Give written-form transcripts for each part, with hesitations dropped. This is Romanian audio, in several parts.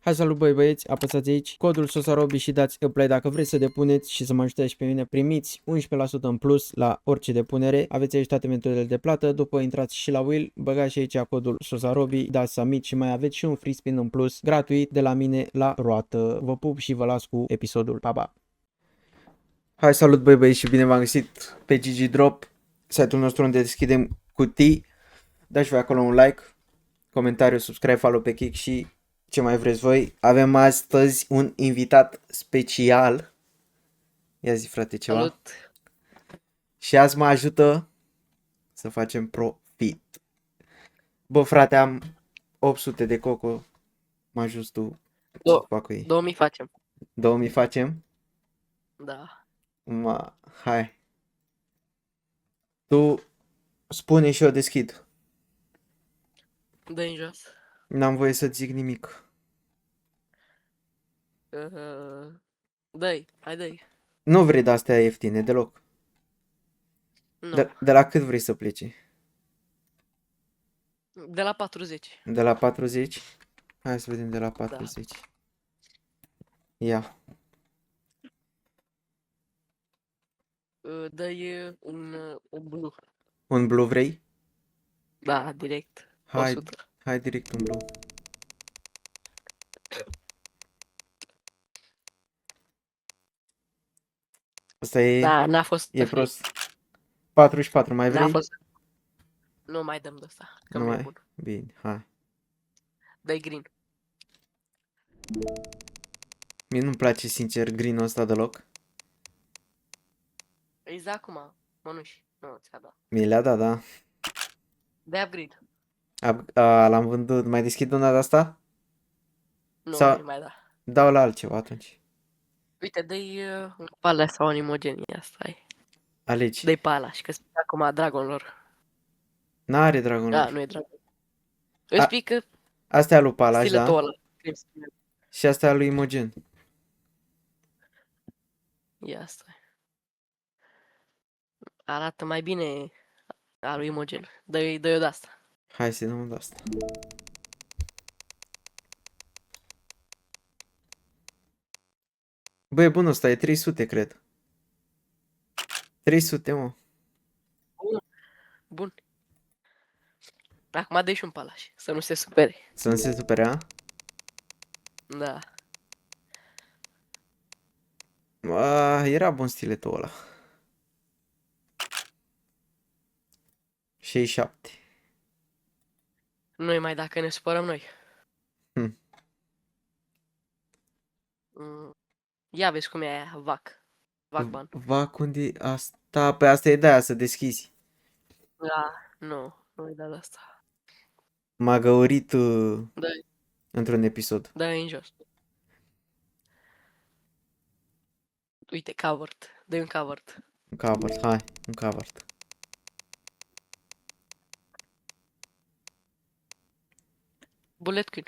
Hai salut băieți, apăsați aici codul SOSAROBI și dați apply dacă vreți să depuneți și să mă ajutați și pe mine. Primiți 11% în plus la orice depunere. Aveți aici toate metodele de plată, după intrați și la Will, băgați și aici codul SOSAROBI, dați submit și mai aveți și un free spin în plus gratuit de la mine la roată. Vă pup și vă las cu episodul. Pa, pa! Hai salut băieți și bine v-am găsit pe GG Drop, site-ul nostru unde deschidem cutii. Dați voi acolo un like, comentariu, subscribe, follow pe Kick și ce mai vreți voi. Avem astăzi un invitat special. Ia zi frate ceva. Salut! Și azi mă ajută să facem profit. Bă frate, am 800 de coco. Mă ajut tu să fac cu ei. 2000 facem. 2000 facem? Da. Hai. Tu spune și eu deschid. Dă-i jos. N-am voie să zic nimic. Dă-i, hai dă-i. Nu vrei de-astea ieftine deloc. Nu. De la cât vrei să pleci? De la 40. De la 40? Hai să vedem de la 40. Da. Ia. Dă-i un blue. Un blue vrei? Da, direct. Hai, 100. hai direct un blue. Asta e, Da, n-a fost. e prost. 44, mai N-a vrei? fost. Nu mai dăm de asta, că Nu nu e mai? bun. Bine, hai. Dă-i green. Mie nu-mi place sincer green-ul ăsta deloc. Exact acum, mănuși. Nu, ți-a dat. Mi le-a dat, da. Dă-i upgrade. L-am vândut. Mai deschid una de asta? Nu, Sau- nu mai da. Dau la altceva atunci. Uite, dă-i un pala sau un imogenie, asta e. Alegi. Dă-i pala și că spică acum dragonilor. N-are dragon. Da, nu e dragon. Îi spică Astea lui Palaș, stiletul da? ăla. Și astea lui Imogen. Ia asta. Arată mai bine a lui Imogen. Dă-i o de asta. Hai să dăm de asta. Băi, bun ăsta, e 300, cred. 300, mă. Bun. Acum dă-i și un palaș, să nu se supere. Să nu se supere, a? Da. Era bun stiletul ăla. 67. Nu-i mai dacă ne supărăm noi. Hm. Ia vezi cum e aia, vac. Vacban. Vac, unde asta? Pe asta e de aia să deschizi. Da, nu-i de asta. M-a găurit Dă-i într-un episod. în jos. Uite, covered. Dă-i un covered. Un cover, hai, un cover. Bullet queen.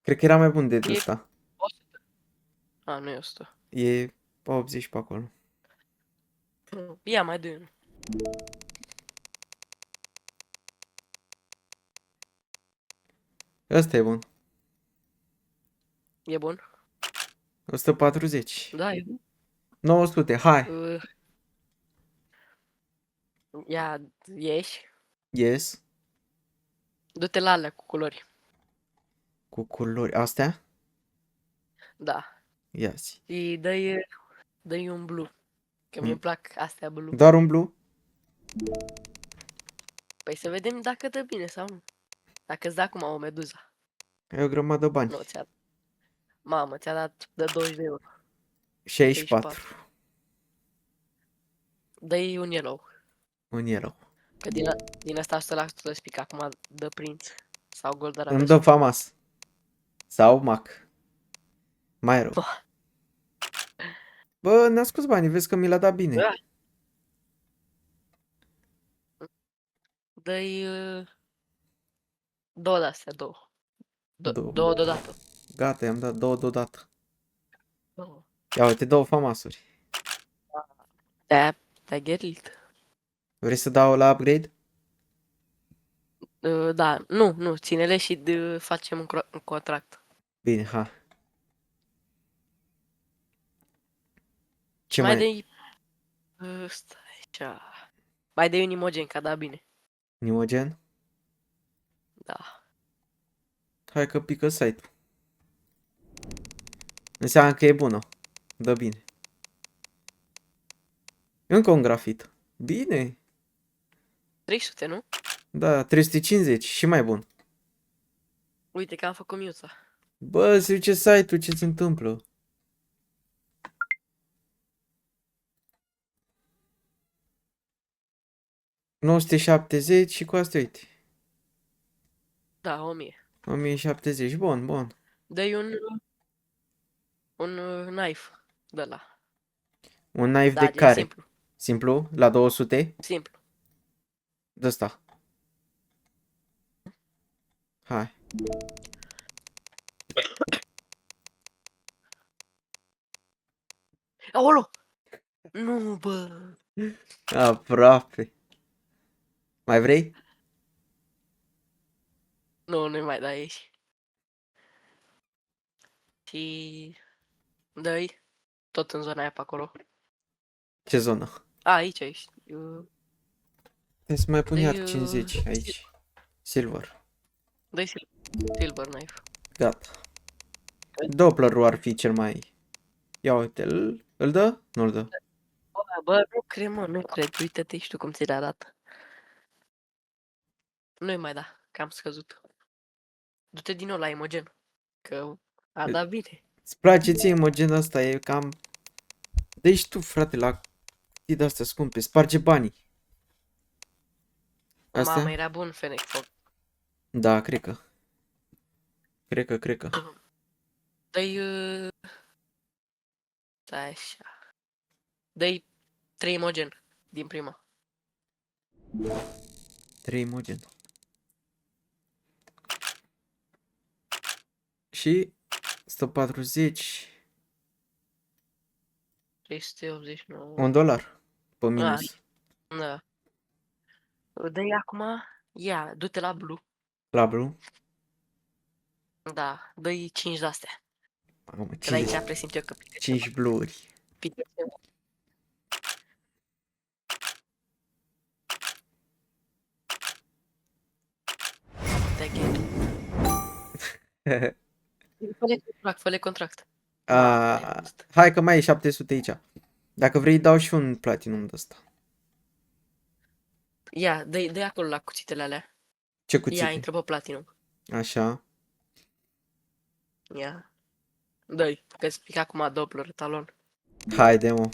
Cred că era mai bun de E ăsta. 100. A, nu e 100. E 80 pe acolo. Ia, mai dă-i unul. Ăsta e bun. E bun? 140. Da, e bun. 900, hai. Ia, ieși. Yes. Du-te la alea cu culori. Cu culori. Astea? Da. Ia zi. Și dă-i un blue. Că mi-e plac astea blue. Doar un blue? Păi să vedem dacă dă bine sau nu. Dacă îți dă acum o meduză. E o grămadă de bani. Nu ți-a dat. Mamă, ți-a dat de 20 de euro. 64. Dă-i un yellow. Un yellow. Că din asta 100% spic acum de prinț. Sau golden Îmi rabbit. dă famas. Sau mac. Mai rău. Bă, ne-a scos banii, vezi că mi l-a dat bine. Da. Dă-i două de-astea, două. Două deodată. Gata, i-am dat două deodată. Două. Ia uite, două famasuri. Te-ai gherit. Vrei să dau la upgrade? Da, nu, ține-le și facem un contract. Bine, ha. Ce Mai mai... dai... Stai așa... Mai dai un imogen, ca da bine. Nimogen? Da. Hai că pică site-ul. Înseamnă că e bună. Dă bine. Încă un grafit. Bine. 300, nu? Da, 350 și mai bun. Uite că am făcut miuța. Bă, se duce site-ul, ce se întâmplă? ...970 și cu asta, uite. Da, 1000. 1070, bun, bun. Dă-i un knife de la. Un knife Da, de gen care? simplu. Simplu? La 200? Simplu. De ăsta. Hai. Aolo! Nu, bă. Aproape. Mai vrei? Nu, nu mai dai aici. Și... Dă-i tot în zona aia pe acolo. Ce zonă? Aici, aici. Trebuie să mai pun Dă-i, iar 50 aici. Silver. Dă-i silver knife. Gata. Dopplerul ar fi cel mai... Ia uite, îl dă? Nu-l dă. Bă, nu cred, mă, nu cred. Uite-te și tu cum ți le arată. Nu-i mai da, că am scăzut. Du-te din nou la Imogen. Că a dat bine. Îți place ție imogenul ăsta, e cam... Dă-i tu, frate, la cutii de-astea scumpe, sparge banii. Astea? Mamă, era bun Fennec Fog. Da, cred că. Cred că. Dă-i... Stai așa. Dă-i 3 Imogen din prima. 3 imogen. Și 140, 389. $1 pe minus. Da. Dă-i acum... Ia, du-te la Blue. La blue. Da, dă-i 5 de-astea. Mamă, Că aici 5, presimt eu că pică 5 blue-uri. pică ceva. Te ghid. Fă-le contract. Hai că mai e 700 aici. Dacă vrei dau și un platinum de ăsta. Ia, dă-i acolo la cuțitele alea. Ce Ia, cuțite? intră pe platinum. Așa. Ia. Dă-i, că-ți pică acum Doppler talon. Haide, mă.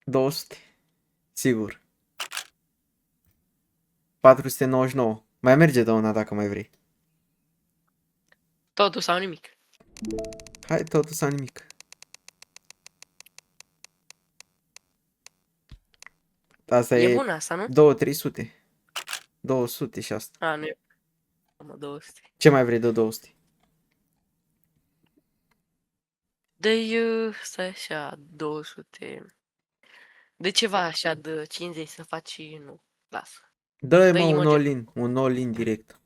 $200. Sigur. 499. Mai merge de una dacă mai vrei. Totul sau nimic. Hai, totul sau nimic. Asta E e bună asta, nu? 200-300. 200 și asta. A, nu e. Mamă, 200. Ce mai vrei de 200? Dă-i, stai așa, 200. De ceva așa de 50 să faci și nu. Lasă. Dă-i, mă, Dă-i un Imogen. all-in. Un all-in direct.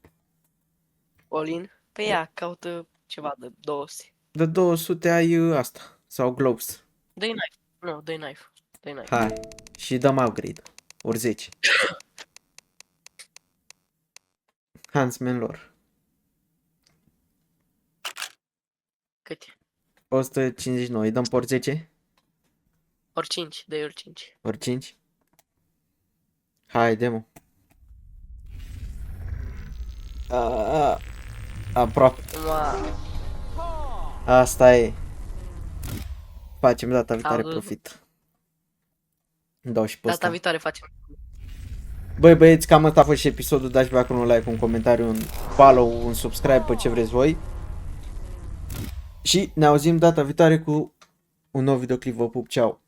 Olin. Pe ea, caută ceva de 200. De 200 ai asta. Sau globes. Dă-i knife. Nu, dă-i knife. Dă-i knife. Hai. Și dăm upgrade. Ori 10. Huntsman lor. Cât e? 159. Îi dăm pe ori 10? Ori 5, dă-i ori 5. Ori 5? Haide, mă. Aproape. Asta e. Facem data viitoare Au- profit. Dau și pe Data ăsta. viitoare facem. Băi băieți, cam ăsta a fost și episodul. Dați voi acolo un like, un comentariu, un follow, un subscribe pe ce vreți voi. Și ne auzim data viitoare cu un nou videoclip. Vă pup, ceau!